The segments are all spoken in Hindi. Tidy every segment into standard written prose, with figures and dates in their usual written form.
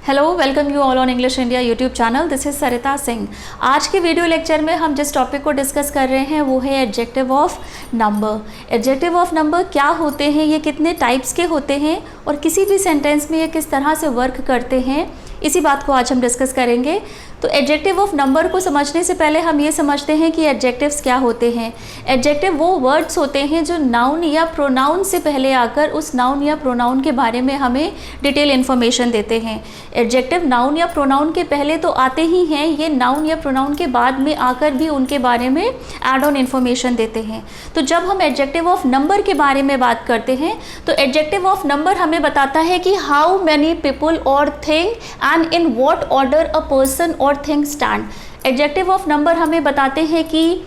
Hello, welcome you all on English India YouTube channel. This is Sarita Singh. आज के वीडियो लेक्चर में हम जिस टॉपिक को डिस्कस कर रहे हैं वो है adjective of number. Adjective of number क्या होते हैं, ये कितने टाइप्स के होते हैं और किसी भी सेंटेंस में ये किस तरह से वर्क करते हैं, इसी बात को आज हम डिस्कस करेंगे। तो एडजेक्टिव ऑफ नंबर को समझने से पहले हम ये समझते हैं कि एडजेक्टिव्स क्या होते हैं। एडजेक्टिव वो वर्ड्स होते हैं जो नाउन या प्रोनाउन से पहले आकर उस नाउन या प्रोनाउन के बारे में हमें डिटेल इन्फॉर्मेशन देते हैं। एडजेक्टिव नाउन या प्रोनाउन के पहले तो आते ही हैं, ये नाउन या प्रोनाउन के बाद में आकर भी उनके बारे में एड ऑन इन्फॉर्मेशन देते हैं। तो जब हम एडजेक्टिव ऑफ नंबर के बारे में बात करते हैं तो एडजेक्टिव ऑफ नंबर हमें बताता है कि हाउ मैनी पीपल और thing and in what order a person और thing stand. Adjective of number हमें बताते हैं कि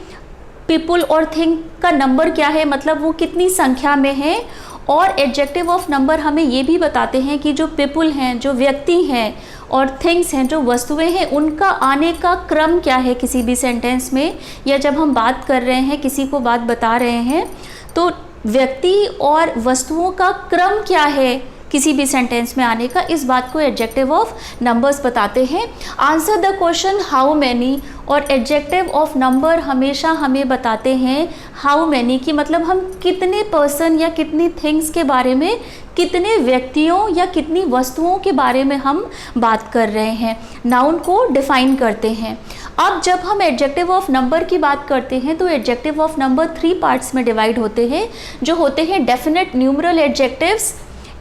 पीपल और थिंग का नंबर क्या है, मतलब वो कितनी संख्या में है। और एडजेक्टिव ऑफ नंबर हमें ये भी बताते हैं कि जो पीपल हैं, जो व्यक्ति हैं, और थिंग्स हैं, जो वस्तुएं हैं, उनका आने का क्रम क्या है किसी भी सेंटेंस में, या जब हम बात कर रहे हैं, किसी को बात बता रहे हैं, तो व्यक्ति और वस्तुओं का क्रम क्या है किसी भी सेंटेंस में आने का, इस बात को एडजेक्टिव ऑफ नंबर्स बताते हैं। Answer the question how many, और एडजेक्टिव ऑफ नंबर हमेशा हमें बताते हैं हाउ मैनी की मतलब हम कितने पर्सन या कितनी थिंग्स के बारे में, कितने व्यक्तियों या कितनी वस्तुओं के बारे में हम बात कर रहे हैं, नाउन को डिफाइन करते हैं। अब जब हम एडजेक्टिव ऑफ नंबर की बात करते हैं तो एडजेक्टिव ऑफ नंबर 3 पार्ट्स में डिवाइड होते हैं, जो होते हैं definite numeral adjectives,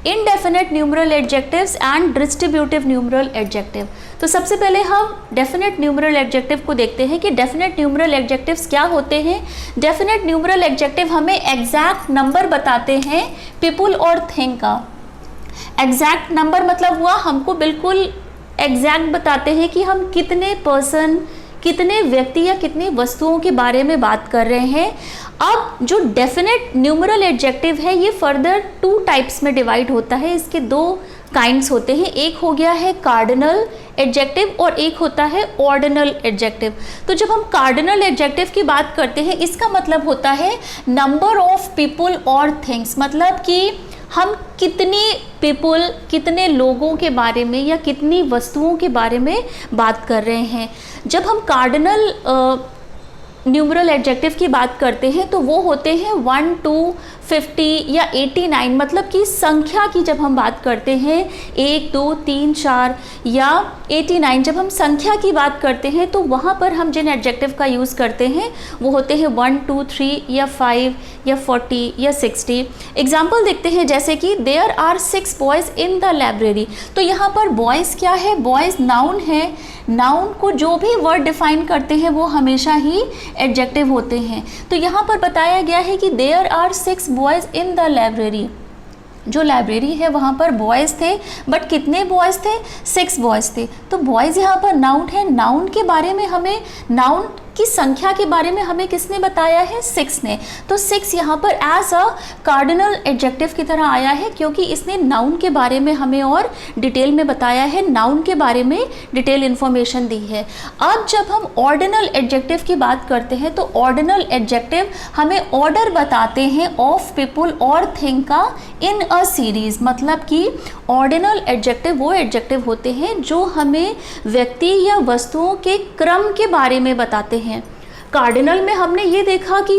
indefinite numeral adjectives and distributive numeral adjective. तो सबसे पहले हम डेफिनेट न्यूमरल एडजेक्टिव को देखते हैं कि डेफिनेट न्यूमरल एडजेक्टिव्स क्या होते हैं। डेफिनेट न्यूमरल एडजेक्टिव हमें एग्जैक्ट नंबर बताते हैं पीपल और थिंग का। एग्जैक्ट नंबर मतलब हुआ हमको बिल्कुल एग्जैक्ट बताते हैं कि हम कितने पर्सन, कितने व्यक्ति या कितनी वस्तुओं के बारे में बात कर रहे हैं। अब जो डेफिनेट न्यूमरल एडजेक्टिव है ये फर्दर 2 टाइप्स में डिवाइड होता है। इसके 2 काइंड्स होते हैं, एक हो गया है कार्डिनल एडजेक्टिव और एक होता है ऑर्डिनल एडजेक्टिव। तो जब हम कार्डिनल एडजेक्टिव की बात करते हैं इसका मतलब होता है नंबर ऑफ पीपल और थिंग्स, मतलब कि हम कितनी पीपल, कितने लोगों के बारे में या कितनी वस्तुओं के बारे में बात कर रहे हैं। जब हम कार्डिनल न्यूमरल एडजेक्टिव की बात करते हैं तो वो होते हैं 1 2 50 या 89, मतलब कि संख्या की जब हम बात करते हैं 1 2 3 4 या 89, जब हम संख्या की बात करते हैं तो वहाँ पर हम जिन एडजेक्टिव का यूज़ करते हैं वो होते हैं 1 2 3 या 5 या 40 या 60। एग्जाम्पल देखते हैं जैसे कि there are 6 boys in the library. तो यहाँ पर बॉयज़ क्या है, बॉयज़ नाउन है। नाउन को जो भी वर्ड डिफाइन करते हैं वो हमेशा ही एडजेक्टिव होते हैं। तो यहाँ पर बताया गया है कि there are 6 boys in the library. जो लाइब्रेरी है वहाँ पर बॉयज़ थे, बट कितने बॉयज़ थे, 6 बॉयज़ थे। तो बॉयज़ यहाँ पर नाउन है। नाउन के बारे में हमें, नाउन की संख्या के बारे में हमें किसने बताया है, 6 ने। तो 6 यहाँ पर एज अ कार्डिनल एडजेक्टिव की तरह आया है क्योंकि इसने नाउन के बारे में हमें और डिटेल में बताया है, नाउन के बारे में डिटेल इन्फॉर्मेशन दी है। अब जब हम ऑर्डिनल एडजेक्टिव की बात करते हैं तो ऑर्डिनल एडजेक्टिव हमें ऑर्डर बताते हैं ऑफ पीपल और थिंग का इन अ सीरीज, मतलब कि ऑर्डिनल एडजेक्टिव वो एडजेक्टिव होते हैं जो हमें व्यक्ति या वस्तुओं के क्रम के बारे में बताते हैं। कार्डिनल में हमने ये देखा कि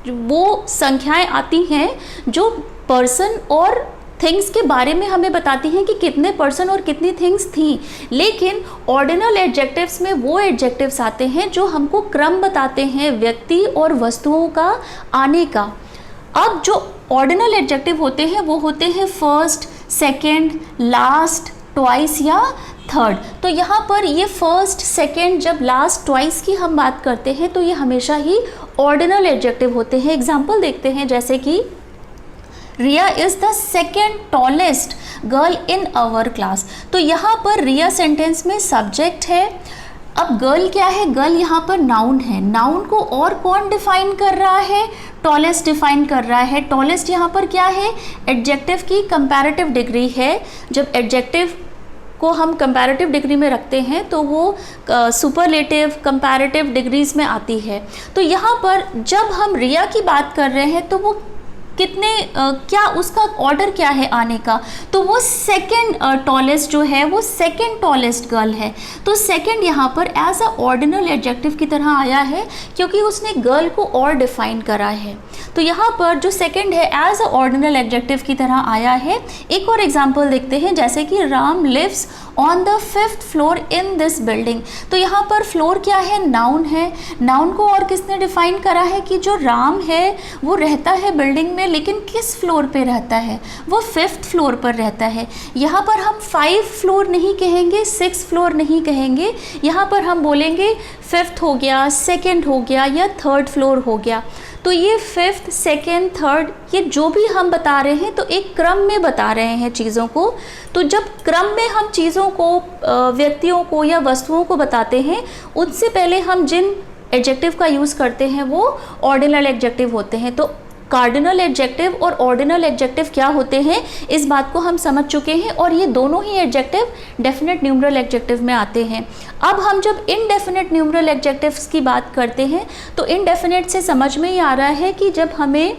वो संख्याएं आती हैं जो पर्सन और थिंग्स के बारे में हमें बताती हैं कि कितने पर्सन और कितनी थिंग्स थी। लेकिन ऑर्डिनल एडजेक्टिव्स में वो एडजेक्टिव्स आते हैं जो हमको क्रम बताते हैं व्यक्ति और वस्तुओं का आने का। अब जो ऑर्डिनल एडजेक्टिव होते हैं वो होते हैं फर्स्ट, सेकेंड, लास्ट, ट्वाइस या थर्ड। तो यहाँ पर ये फर्स्ट, सेकेंड, जब लास्ट, ट्वाइस की हम बात करते हैं तो ये हमेशा ही ऑर्डिनल एडजेक्टिव होते हैं। एग्जाम्पल देखते हैं जैसे कि Riya is the second tallest girl in our class. तो यहाँ पर रिया सेंटेंस में सब्जेक्ट है। अब गर्ल क्या है, गर्ल यहाँ पर नाउन है। नाउन को और कौन डिफाइन कर रहा है, टॉलेस्ट डिफाइन कर रहा है। टॉलेस्ट यहाँ पर क्या है, एडजेक्टिव की कंपैरेटिव डिग्री है। जब एडजेक्टिव को हम कंपैरेटिव डिग्री में रखते हैं तो वो सुपरलेटिव, कंपैरेटिव डिग्रीज में आती है। तो यहाँ पर जब हम रिया की बात कर रहे हैं तो वो क्या उसका ऑर्डर क्या है आने का, तो वो सेकेंड टॉलेस्ट जो है वो सेकेंड टॉलेस्ट गर्ल है। तो सेकेंड यहाँ पर एज अ ऑर्डिनल एडजेक्टिव की तरह आया है क्योंकि उसने गर्ल को और डिफाइन करा है। तो यहाँ पर जो सेकेंड है एज अ ऑर्डिनल एडजेक्टिव की तरह आया है। एक और एग्जाम्पल देखते हैं, जैसे कि Ram lives on the 5th floor in this building. तो यहाँ पर फ्लोर क्या है, नाउन है। नाउन को और किसने डिफाइन करा है कि जो राम है वो रहता है बिल्डिंग में, लेकिन किस फ्लोर पे रहता है, वो 5th फ्लोर पर रहता है। यहाँ पर हम 5 फ्लोर नहीं कहेंगे, 6 फ्लोर नहीं कहेंगे, यहाँ पर हम बोलेंगे 5th हो गया, 2nd हो गया या 3rd फ्लोर हो गया। तो ये 5th, 2nd, 3rd ये जो भी हम बता रहे हैं तो एक क्रम में बता रहे हैं चीज़ों को। तो जब क्रम में हम चीज़ों को, व्यक्तियों को या वस्तुओं को बताते हैं, उससे पहले हम जिन एडजेक्टिव का यूज़ करते हैं वो ऑर्डिनल एडजेक्टिव होते हैं। तो कार्डिनल एडजेक्टिव और ऑर्डिनल एडजेक्टिव क्या होते हैं इस बात को हम समझ चुके हैं, और ये दोनों ही एडजेक्टिव डेफिनेट न्यूमरल एडजेक्टिव में आते हैं। अब हम जब इनडेफिनेट न्यूमरल एडजेक्टिव्स की बात करते हैं तो इनडेफिनेट से समझ में ही आ रहा है कि जब हमें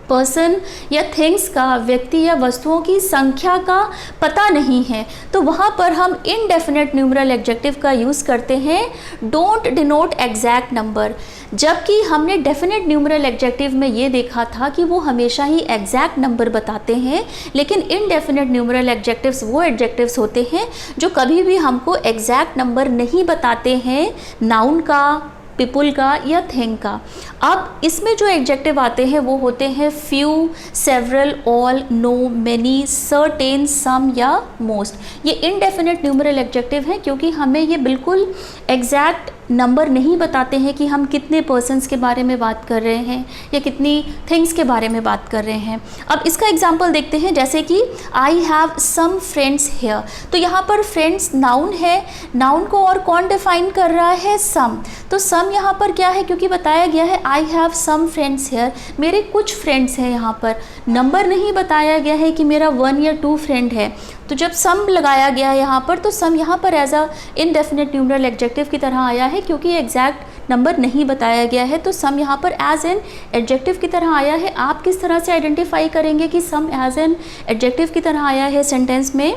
पर्सन या थिंग्स का, व्यक्ति या वस्तुओं की संख्या का पता नहीं है तो वहाँ पर हम इनडेफिनेट न्यूमरल एडजेक्टिव का यूज़ करते हैं, डोंट डिनोट एग्जैक्ट नंबर। जबकि हमने डेफिनेट न्यूमरल एडजेक्टिव में ये देखा था कि वो हमेशा ही एग्जैक्ट नंबर बताते हैं, लेकिन इनडेफिनेट न्यूमरल एडजेक्टिव्स वो एडजेक्टिव्स होते हैं जो कभी भी हमको एग्जैक्ट नंबर नहीं बताते हैं, नाउन का, पीपुल का या थिंग का। अब इसमें जो एडजेक्टिव आते हैं वो होते हैं few, several, all, no, many, certain, some या मोस्ट। ये इनडेफिनेट न्यूमरल एडजेक्टिव हैं क्योंकि हमें ये बिल्कुल एग्जैक्ट नंबर नहीं बताते हैं कि हम कितने पर्सन्स के बारे में बात कर रहे हैं या कितनी थिंग्स के बारे में बात कर रहे हैं। अब इसका एग्जांपल देखते हैं, जैसे कि I have some friends here. तो यहाँ पर फ्रेंड्स नाउन है, नाउन को और कौन डिफाइन कर रहा है, सम। तो सम यहाँ पर क्या है, क्योंकि बताया गया है I have some friends here, मेरे कुछ फ्रेंड्स हैं, यहाँ पर नंबर नहीं बताया गया है कि मेरा 1 या 2 फ्रेंड है। तो जब सम लगाया गया है यहाँ पर, तो सम यहाँ पर as a indefinite numeral adjective की तरह आया है क्योंकि एग्जैक्ट नंबर नहीं बताया गया है। तो सम यहाँ पर एज एन एडजेक्टिव की तरह आया है। आप किस तरह से आइडेंटिफाई करेंगे कि सम एज एन एडजेक्टिव की तरह आया है सेंटेंस में?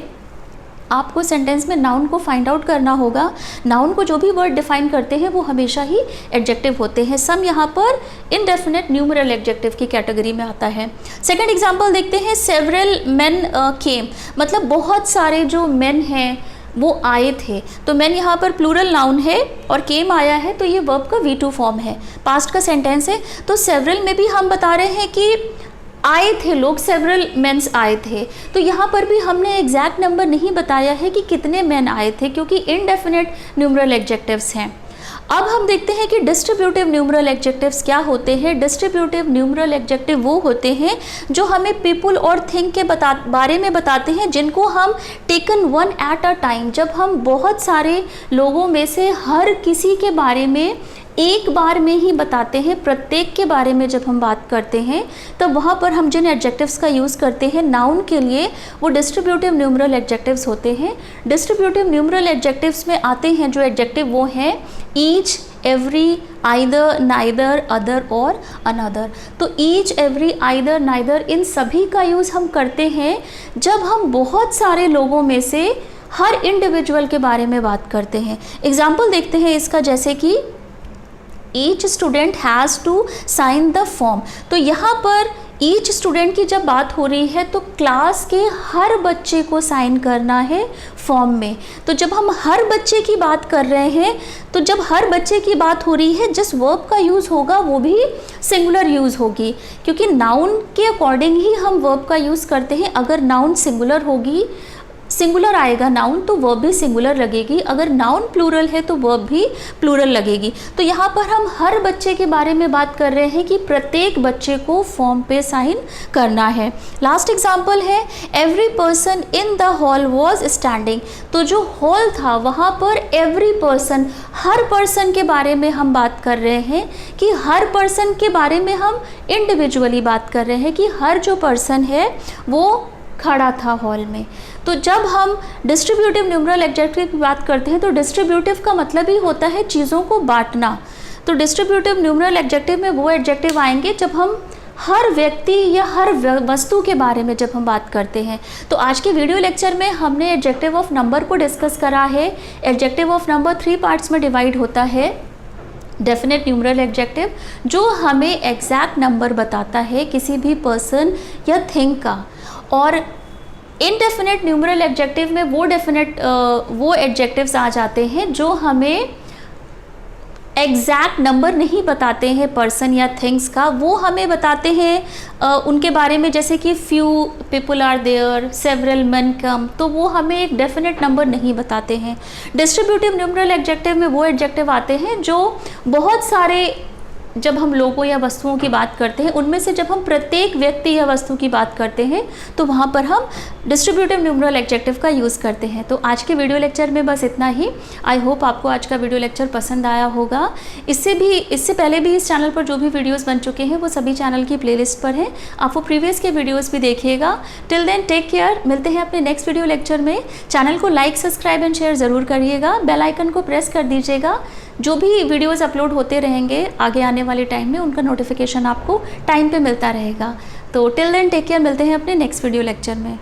आपको सेंटेंस में नाउन को फाइंड आउट करना होगा। नाउन को जो भी वर्ड डिफाइन करते हैं वो हमेशा ही एडजेक्टिव होते हैं। सम यहाँ पर इनडेफिनेट न्यूमरल एडजेक्टिव की कैटेगरी में आता है। सेकंड एग्जांपल देखते हैं, सेवरल मेन केम, मतलब बहुत सारे जो मेन हैं वो आए थे। तो मेन यहाँ पर प्लूरल नाउन है और केम आया है, तो ये वर्ब का V2 फॉर्म है, पास्ट का सेंटेंस है। तो सेवरल में भी हम बता रहे हैं कि आए थे लोग, सेवरल मेंस आए थे। तो यहाँ पर भी हमने एग्जैक्ट नंबर नहीं बताया है कि कितने मेन आए थे क्योंकि इनडेफिनेट न्यूमरल एडजेक्टिव्स हैं। अब हम देखते हैं कि डिस्ट्रीब्यूटिव न्यूमरल एडजेक्टिव्स क्या होते हैं। डिस्ट्रीब्यूटिव न्यूमरल एडजेक्टिव वो होते हैं जो हमें पीपुल और थिंग के बारे में बताते हैं, जिनको हम taken one at a time, जब हम बहुत सारे लोगों में से हर किसी के बारे में एक बार में ही बताते हैं, प्रत्येक के बारे में जब हम बात करते हैं तब वहाँ पर हम जिन एडजेक्टिव्स का यूज़ करते हैं नाउन के लिए वो डिस्ट्रीब्यूटिव न्यूमरल एडजेक्टिव्स होते हैं। डिस्ट्रीब्यूटिव न्यूमरल एडजेक्टिव्स में आते हैं जो एडजेक्टिव वो हैं each, every, either, neither, other और अनदर। तो each, every, either, neither in सभी का यूज़ हम करते हैं जब हम बहुत सारे लोगों में से हर इंडिविजुअल के बारे में बात करते हैं। एग्जाम्पल देखते हैं इसका, जैसे कि each student has to sign the form. तो यहाँ पर ईच स्टूडेंट की जब बात हो रही है तो क्लास के हर बच्चे को साइन करना है फॉर्म में। तो जब हम हर बच्चे की बात कर रहे हैं, तो जब हर बच्चे की बात हो रही है, जिस वर्ब का यूज़ होगा वो भी सिंगुलर यूज़ होगी, क्योंकि नाउन के अकॉर्डिंग ही हम वर्ब का यूज़ करते हैं। अगर नाउन सिंगुलर होगी, सिंगुलर आएगा नाउन, तो वर्ब भी सिंगुलर लगेगी। अगर नाउन प्लूरल है तो वर्ब भी प्लूरल लगेगी। तो यहाँ पर हम हर बच्चे के बारे में बात कर रहे हैं कि प्रत्येक बच्चे को फॉर्म पे साइन करना है। लास्ट एग्जाम्पल है, every person in the hall was standing. तो जो हॉल था वहाँ पर एवरी पर्सन, हर पर्सन के बारे में हम बात कर रहे हैं कि हर पर्सन के बारे में हम इंडिविजुअली बात कर रहे हैं कि हर जो पर्सन है वो खड़ा था हॉल में। तो जब हम डिस्ट्रीब्यूटिव न्यूमरल एडजेक्टिव की बात करते हैं तो डिस्ट्रीब्यूटिव का मतलब ही होता है चीज़ों को बांटना। तो डिस्ट्रीब्यूटिव न्यूमरल एडजेक्टिव में वो एडजेक्टिव आएंगे जब हम हर व्यक्ति या हर वस्तु के बारे में जब हम बात करते हैं। तो आज के वीडियो लेक्चर में हमने एडजेक्टिव ऑफ नंबर को डिस्कस करा है। एडजेक्टिव ऑफ नंबर 3 पार्ट्स में डिवाइड होता है। डेफिनेट न्यूमरल एडजेक्टिव जो हमें एग्जैक्ट नंबर बताता है किसी भी पर्सन या थिंग का, और इनडेफिनेट न्यूमरल एडजेक्टिव में वो एडजेक्टिव्स आ जाते हैं जो हमें एग्जैक्ट नंबर नहीं बताते हैं पर्सन या थिंग्स का, वो हमें बताते हैं उनके बारे में, जैसे कि few people are there, several men come, तो वो हमें एक डेफिनेट नंबर नहीं बताते हैं। डिस्ट्रीब्यूटिव न्यूमरल एडजेक्टिव में वो एडजेक्टिव आते हैं जो बहुत सारे, जब हम लोगों या वस्तुओं की बात करते हैं उनमें से जब हम प्रत्येक व्यक्ति या वस्तु की बात करते हैं तो वहाँ पर हम डिस्ट्रीब्यूटिव न्यूमरल एडजेक्टिव का यूज़ करते हैं। तो आज के वीडियो लेक्चर में बस इतना ही। आई होप आपको आज का वीडियो लेक्चर पसंद आया होगा। इससे पहले भी इस चैनल पर जो भी वीडियोज़ बन चुके हैं वो सभी चैनल की प्लेलिस्ट पर हैं, आप वो प्रीवियस के वीडियोज़ भी देखिएगा। टिल देन टेक केयर, मिलते हैं अपने नेक्स्ट वीडियो लेक्चर में। चैनल को लाइक, सब्सक्राइब एंड शेयर ज़रूर करिएगा, बेल आइकन को प्रेस कर दीजिएगा। जो भी वीडियोज़ अपलोड होते रहेंगे आगे आने वाले टाइम में उनका नोटिफिकेशन आपको टाइम पे मिलता रहेगा। तो टिल देन टेक केयर, मिलते हैं अपने नेक्स्ट वीडियो लेक्चर में।